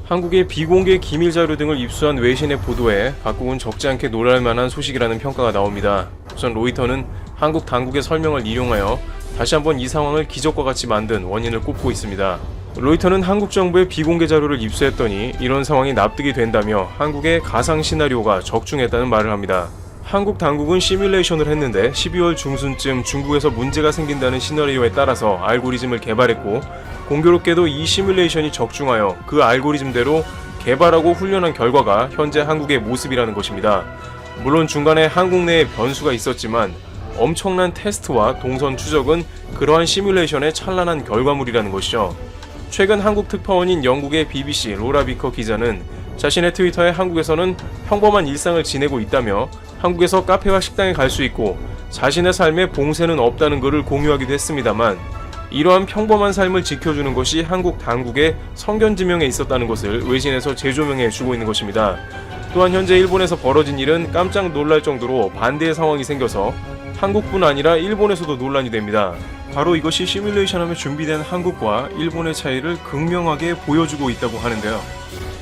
한국의 비공개 기밀 자료 등을 입수한 외신의 보도에 각국은 적지 않게 놀랄 만한 소식이라는 평가가 나옵니다. 우선 로이터는 한국 당국의 설명을 인용하여 다시 한번 이 상황을 기적과 같이 만든 원인을 꼽고 있습니다. 로이터는 한국 정부의 비공개 자료를 입수했더니 이런 상황이 납득이 된다며 한국의 가상 시나리오가 적중했다는 말을 합니다. 한국 당국은 시뮬레이션을 했는데 12월 중순쯤 중국에서 문제가 생긴다는 시나리오에 따라서 알고리즘을 개발했고, 공교롭게도 이 시뮬레이션이 적중하여 그 알고리즘대로 개발하고 훈련한 결과가 현재 한국의 모습이라는 것입니다. 물론 중간에 한국 내에 변수가 있었지만 엄청난 테스트와 동선 추적은 그러한 시뮬레이션의 찬란한 결과물이라는 것이죠. 최근 한국 특파원인 영국의 BBC 로라 비커 기자는 자신의 트위터에 한국에서는 평범한 일상을 지내고 있다며 한국에서 카페와 식당에 갈 수 있고 자신의 삶에 봉쇄는 없다는 것을 공유하기도 했습니다만, 이러한 평범한 삶을 지켜주는 것이 한국 당국의 성견지명에 있었다는 것을 외신에서 재조명해 주고 있는 것입니다. 또한 현재 일본에서 벌어진 일은 깜짝 놀랄 정도로 반대의 상황이 생겨서 한국뿐 아니라 일본에서도 논란이 됩니다. 바로 이것이 시뮬레이션하며 준비된 한국과 일본의 차이를 극명하게 보여주고 있다고 하는데요.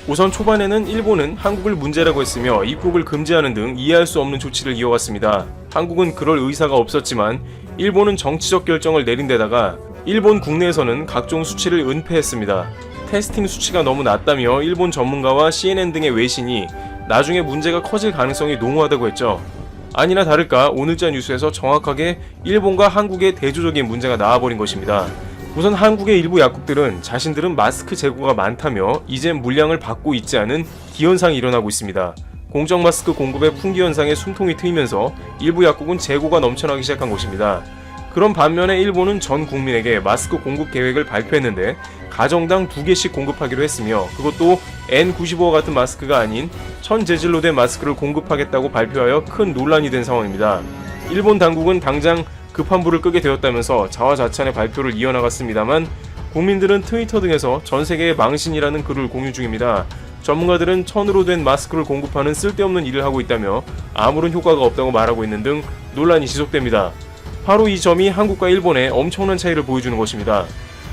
우선 초반에는 일본은 한국을 문제라고 했으며 입국을 금지하는 등 이해할 수 없는 조치를 이어왔습니다. 한국은 그럴 의사가 없었지만 일본은 정치적 결정을 내린 데다가 일본 국내에서는 각종 수치를 은폐했습니다. 테스팅 수치가 너무 낮다며 일본 전문가와 CNN 등의 외신이 나중에 문제가 커질 가능성이 농후하다고 했죠. 아니나 다를까 오늘자 뉴스에서 정확하게 일본과 한국의 대조적인 문제가 나와버린 것입니다. 우선 한국의 일부 약국들은 자신들은 마스크 재고가 많다며 이젠 물량을 받고 있지 않은 기현상이 일어나고 있습니다. 공적 마스크 공급의 풍기현상에 숨통이 트이면서 일부 약국은 재고가 넘쳐나기 시작한 것입니다. 그런 반면에 일본은 전 국민에게 마스크 공급 계획을 발표했는데 가정당 2개씩 공급하기로 했으며, 그것도 N95와 같은 마스크가 아닌 천재질로 된 마스크를 공급하겠다고 발표하여 큰 논란이 된 상황입니다. 일본 당국은 당장 급한 불을 끄게 되었다면서 자화자찬의 발표를 이어나갔습니다만, 국민들은 트위터 등에서 전세계의 망신이라는 글을 공유 중입니다. 전문가들은 천으로 된 마스크를 공급하는 쓸데없는 일을 하고 있다며 아무런 효과가 없다고 말하고 있는 등 논란이 지속됩니다. 바로 이 점이 한국과 일본의 엄청난 차이를 보여주는 것입니다.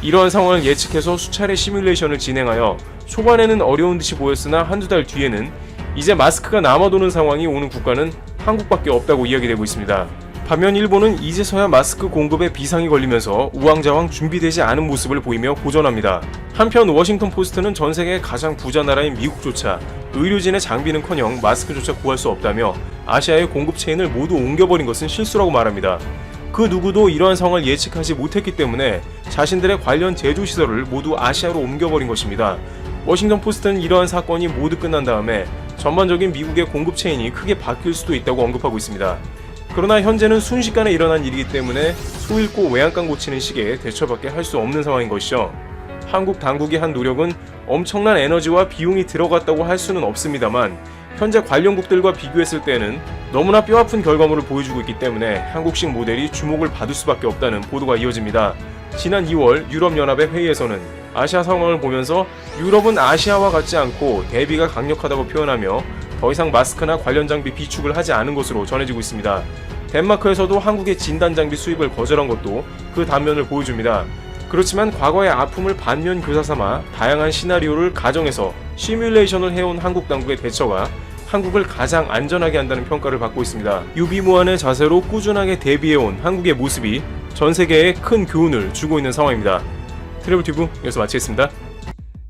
이러한 상황을 예측해서 수차례 시뮬레이션을 진행하여 초반에는 어려운 듯이 보였으나 한두 달 뒤에는 이제 마스크가 남아도는 상황이 오는 국가는 한국밖에 없다고 이야기되고 있습니다. 반면 일본은 이제서야 마스크 공급에 비상이 걸리면서 우왕좌왕 준비되지 않은 모습을 보이며 고전합니다. 한편 워싱턴 포스트는 전 세계의 가장 부자 나라인 미국조차 의료진의 장비는커녕 마스크조차 구할 수 없다며 아시아의 공급 체인을 모두 옮겨버린 것은 실수라고 말합니다. 그 누구도 이러한 상황을 예측하지 못했기 때문에 자신들의 관련 제조시설을 모두 아시아로 옮겨버린 것입니다. 워싱턴 포스트는 이러한 사건이 모두 끝난 다음에 전반적인 미국의 공급 체인이 크게 바뀔 수도 있다고 언급하고 있습니다. 그러나 현재는 순식간에 일어난 일이기 때문에 소 잃고 외양간 고치는 식의 대처밖에 할 수 없는 상황인 것이죠. 한국 당국이 한 노력은 엄청난 에너지와 비용이 들어갔다고 할 수는 없습니다만, 현재 관련국들과 비교했을 때는 너무나 뼈아픈 결과물을 보여주고 있기 때문에 한국식 모델이 주목을 받을 수밖에 없다는 보도가 이어집니다. 지난 2월 유럽연합의 회의에서는 아시아 상황을 보면서 유럽은 아시아와 같지 않고 대비가 강력하다고 표현하며 더 이상 마스크나 관련 장비 비축을 하지 않은 것으로 전해지고 있습니다. 덴마크에서도 한국의 진단 장비 수입을 거절한 것도 그 단면을 보여줍니다. 그렇지만 과거의 아픔을 반면 교사 삼아 다양한 시나리오를 가정해서 시뮬레이션을 해온 한국 당국의 대처가 한국을 가장 안전하게 한다는 평가를 받고 있습니다. 유비무환의 자세로 꾸준하게 대비해온 한국의 모습이 전 세계에 큰 교훈을 주고 있는 상황입니다. 트래블튜브 여기서 마치겠습니다.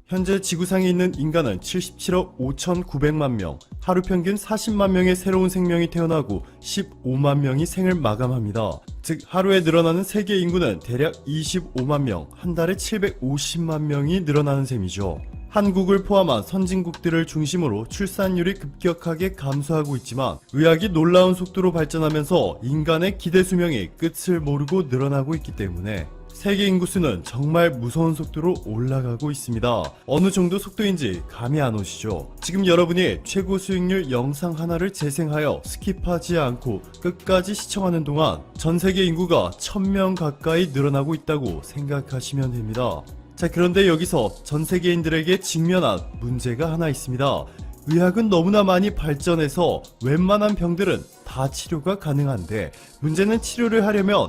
현재 지구상에 있는 인간은 77억 5,900만 명, 하루 평균 40만 명의 새로운 생명이 태어나고 15만 명이 생을 마감합니다. 즉 하루에 늘어나는 세계 인구는 대략 25만 명, 한 달에 750만 명이 늘어나는 셈이죠. 한국을 포함한 선진국들을 중심으로 출산율이 급격하게 감소하고 있지만 의학이 놀라운 속도로 발전하면서 인간의 기대 수명이 끝을 모르고 늘어나고 있기 때문에 세계 인구수는 정말 무서운 속도로 올라가고 있습니다. 어느 정도 속도인지 감이 안 오시죠? 지금 여러분이 최고 수익률 영상 하나를 재생하여 스킵하지 않고 끝까지 시청하는 동안 전 세계 인구가 1000명 가까이 늘어나고 있다고 생각하시면 됩니다. 자, 그런데 여기서 전 세계인들에게 직면한 문제가 하나 있습니다. 의학은 너무나 많이 발전해서 웬만한 병들은 다 치료가 가능한데, 문제는 치료를 하려면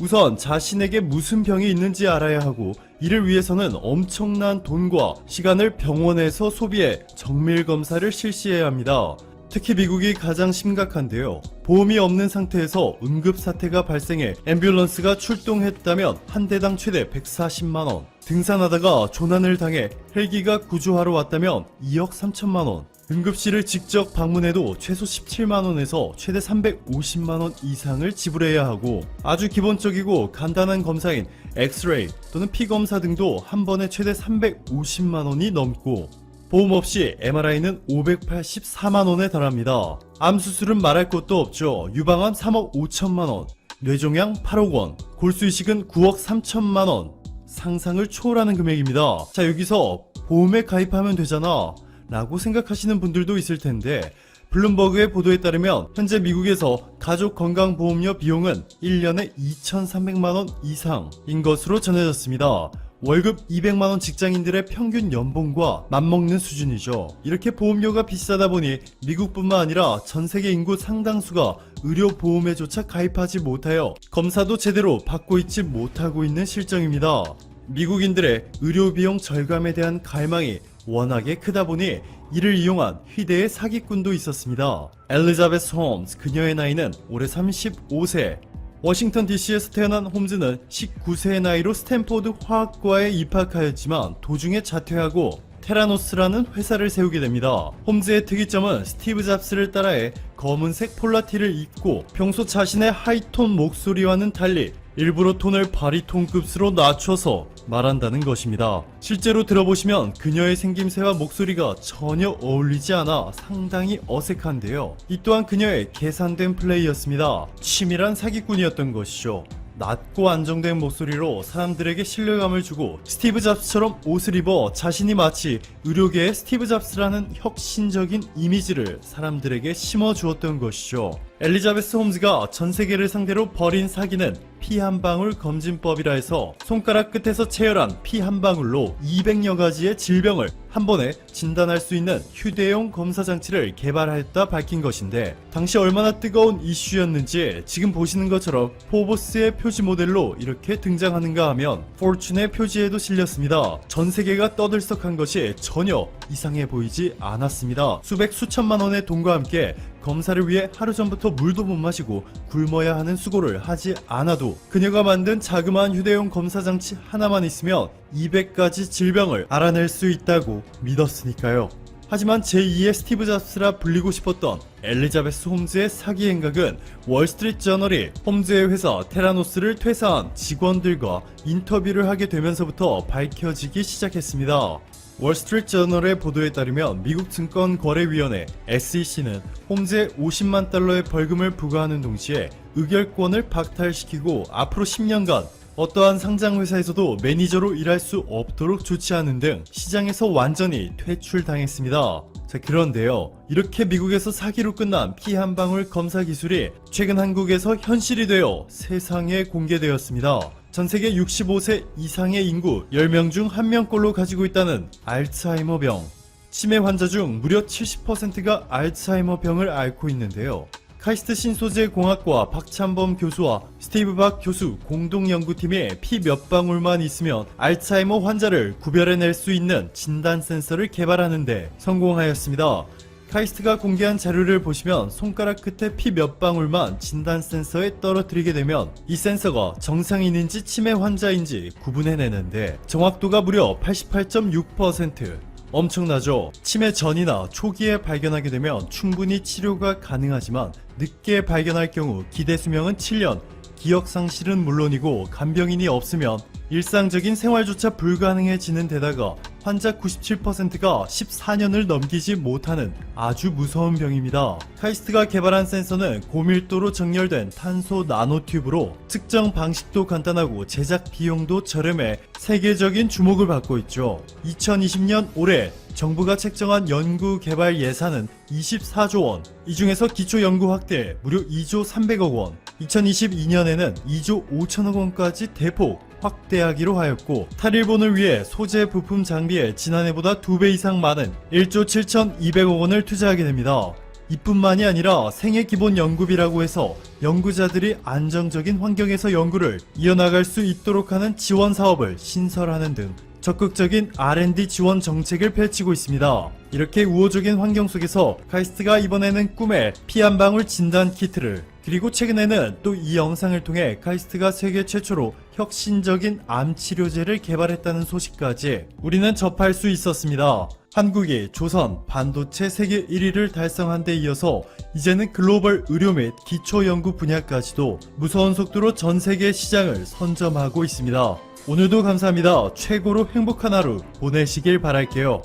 우선 자신에게 무슨 병이 있는지 알아야 하고 이를 위해서는 엄청난 돈과 시간을 병원에서 소비해 정밀 검사를 실시해야 합니다. 특히 미국이 가장 심각한데요. 보험이 없는 상태에서 응급사태가 발생해 앰뷸런스가 출동했다면 한 대당 최대 140만원, 등산하다가 조난을 당해 헬기가 구조하러 왔다면 2억 3천만원, 응급실을 직접 방문해도 최소 17만원에서 최대 350만원 이상을 지불해야 하고, 아주 기본적이고 간단한 검사인 엑스레이 또는 피검사 등도 한 번에 최대 350만원이 넘고, 보험 없이 MRI는 584만원에 달합니다. 암 수술은 말할 것도 없죠. 유방암 3억 5천만원, 뇌종양 8억 원, 골수 이식은 9억 3천만원. 상상을 초월하는 금액입니다. 자, 여기서 보험에 가입하면 되잖아 라고 생각하시는 분들도 있을 텐데, 블룸버그의 보도에 따르면 현재 미국에서 가족건강보험료 비용은 1년에 2,300만원 이상인 것으로 전해졌습니다. 월급 200만원 직장인들의 평균 연봉과 맞먹는 수준이죠. 이렇게 보험료가 비싸다 보니 미국뿐만 아니라 전 세계 인구 상당수가 의료보험에조차 가입하지 못하여 검사도 제대로 받고 있지 못하고 있는 실정입니다. 미국인들의 의료비용 절감에 대한 갈망이 워낙에 크다 보니 이를 이용한 희대의 사기꾼도 있었습니다. 엘리자베스 홈즈, 그녀의 나이는 올해 35세. 워싱턴 DC에서 태어난 홈즈는 19세의 나이로 스탠포드 화학과에 입학하였지만 도중에 자퇴하고 테라노스라는 회사를 세우게 됩니다. 홈즈의 특이점은 스티브 잡스를 따라해 검은색 폴라티를 입고 평소 자신의 하이톤 목소리와는 달리 일부러 톤을 바리톤급으로 낮춰서 말한다는 것입니다. 실제로 들어보시면 그녀의 생김새와 목소리가 전혀 어울리지 않아 상당히 어색한데요. 이 또한 그녀의 계산된 플레이였습니다. 치밀한 사기꾼이었던 것이죠. 낮고 안정된 목소리로 사람들에게 신뢰감을 주고 스티브 잡스처럼 옷을 입어 자신이 마치 의료계의 스티브 잡스라는 혁신적인 이미지를 사람들에게 심어주었던 것이죠. 엘리자베스 홈즈가 전 세계를 상대로 벌인 사기는 피 한 방울 검진법이라 해서 손가락 끝에서 채열한 피 한 방울로 200여 가지의 질병을 한 번에 진단할 수 있는 휴대용 검사 장치를 개발하였다 밝힌 것인데, 당시 얼마나 뜨거운 이슈였는지 지금 보시는 것처럼 포브스의 표지 모델로 이렇게 등장하는가 하면 포춘의 표지에도 실렸습니다. 전 세계가 떠들썩한 것이 전혀 이상해 보이지 않았습니다. 수백 수천만 원의 돈과 함께 검사를 위해 하루 전부터 물도 못 마시고 굶어야 하는 수고를 하지 않아도 그녀가 만든 자그마한 휴대용 검사 장치 하나만 있으면 200가지 질병을 알아낼 수 있다고 믿었으니까요. 하지만 제2의 스티브 잡스라 불리고 싶었던 엘리자베스 홈즈의 사기 행각은 월스트리트 저널이 홈즈의 회사 테라노스를 퇴사한 직원들과 인터뷰를 하게 되면서부터 밝혀지기 시작했습니다. 월스트리트 저널의 보도에 따르면 미국 증권거래위원회 SEC는 홈즈에 50만 달러의 벌금을 부과하는 동시에 의결권을 박탈시키고 앞으로 10년간 어떠한 상장회사에서도 매니저로 일할 수 없도록 조치하는 등 시장에서 완전히 퇴출당했습니다. 자, 그런데요, 이렇게 미국에서 사기로 끝난 피 한 방울 검사 기술이 최근 한국에서 현실이 되어 세상에 공개되었습니다. 전세계 65세 이상의 인구 10명 중 1명꼴로 가지고 있다는 알츠하이머병. 치매 환자 중 무려 70%가 알츠하이머병을 앓고 있는데요. 카이스트 신소재공학과 박찬범 교수와 스티브 박 교수 공동연구팀이 피 몇 방울만 있으면 알츠하이머 환자를 구별해낼 수 있는 진단 센서를 개발하는데 성공하였습니다. 카이스트가 공개한 자료를 보시면 손가락 끝에 피 몇 방울만 진단 센서에 떨어뜨리게 되면 이 센서가 정상인인지 치매 환자인지 구분해내는데 정확도가 무려 88.6%. 엄청나죠? 치매 전이나 초기에 발견하게 되면 충분히 치료가 가능하지만 늦게 발견할 경우 기대 수명은 7년, 기억 상실은 물론이고 간병인이 없으면 일상적인 생활조차 불가능해지는 데다가 환자 97%가 14년을 넘기지 못하는 아주 무서운 병입니다. 카이스트가 개발한 센서는 고밀도로 정렬된 탄소 나노튜브로 측정 방식도 간단하고 제작 비용도 저렴해 세계적인 주목을 받고 있죠. 2020년 올해 정부가 책정한 연구 개발 예산은 24조 원, 이 중에서 기초 연구 확대 무려 2조 300억 원, 2022년에는 2조 5천억 원까지 대폭 확대하기로 하였고, 탈일본을 위해 소재 부품 장비에 지난해보다 2배 이상 많은 1조 7,200억 원을 투자하게 됩니다. 이뿐만이 아니라 생애 기본 연구비라고 해서 연구자들이 안정적인 환경에서 연구를 이어나갈 수 있도록 하는 지원 사업을 신설하는 등 적극적인 R&D 지원 정책을 펼치고 있습니다. 이렇게 우호적인 환경 속에서 카이스트가 이번에는 꿈에 피 한 방울 진단 키트를, 그리고 최근에는 또 이 영상을 통해 카이스트가 세계 최초로 혁신적인 암 치료제를 개발했다는 소식까지 우리는 접할 수 있었습니다. 한국이 조선 반도체 세계 1위를 달성한 데 이어서 이제는 글로벌 의료 및 기초 연구 분야까지도 무서운 속도로 전 세계 시장을 선점하고 있습니다. 오늘도 감사합니다. 최고로 행복한 하루 보내시길 바랄게요.